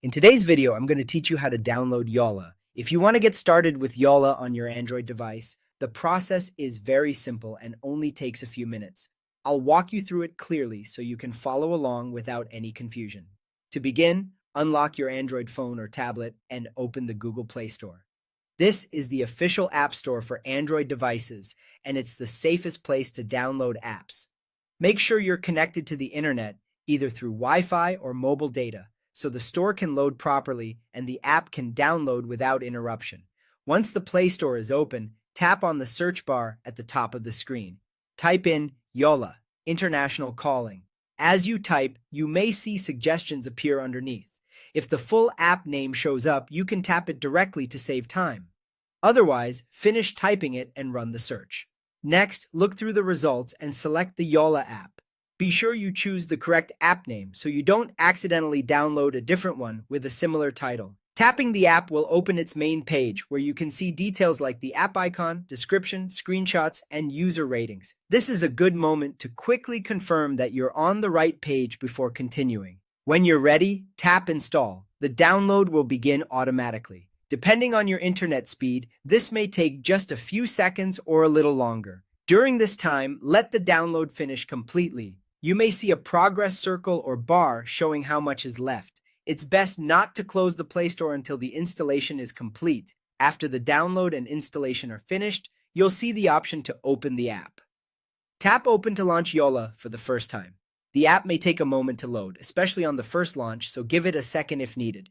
In today's video, I'm going to teach you how to download Yola. If you want to get started with Yola on your Android device, the process is very simple and only takes a few minutes. I'll walk you through it clearly so you can follow along without any confusion. To begin, unlock your Android phone or tablet and open the Google Play Store. This is the official app store for Android devices, and it's the safest place to download apps. Make sure you're connected to the internet, either through Wi-Fi or mobile data, so the store can load properly and the app can download without interruption. Once the Play Store is open, tap on the search bar at the top of the screen. Type in Yola, International Calling. As you type, you may see suggestions appear underneath. If the full app name shows up, you can tap it directly to save time. Otherwise, finish typing it and run the search. Next, look through the results and select the Yola app. Be sure you choose the correct app name so you don't accidentally download a different one with a similar title. Tapping the app will open its main page where you can see details like the app icon, description, screenshots, and user ratings. This is a good moment to quickly confirm that you're on the right page before continuing. When you're ready, tap Install. The download will begin automatically. Depending on your internet speed, this may take just a few seconds or a little longer. During this time, let the download finish completely. You may see a progress circle or bar showing how much is left. It's best not to close the Play Store until the installation is complete. After the download and installation are finished, you'll see the option to open the app. Tap Open to launch Yola for the first time. The app may take a moment to load, especially on the first launch, so give it a second if needed.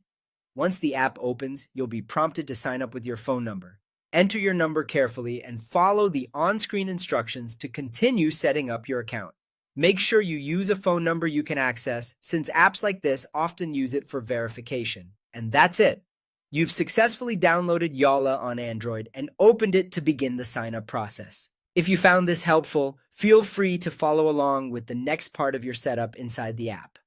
Once the app opens, you'll be prompted to sign up with your phone number. Enter your number carefully and follow the on-screen instructions to continue setting up your account. Make sure you use a phone number you can access, since apps like this often use it for verification. And that's it. You've successfully downloaded Yola on Android and opened it to begin the sign-up process. If you found this helpful, feel free to follow along with the next part of your setup inside the app.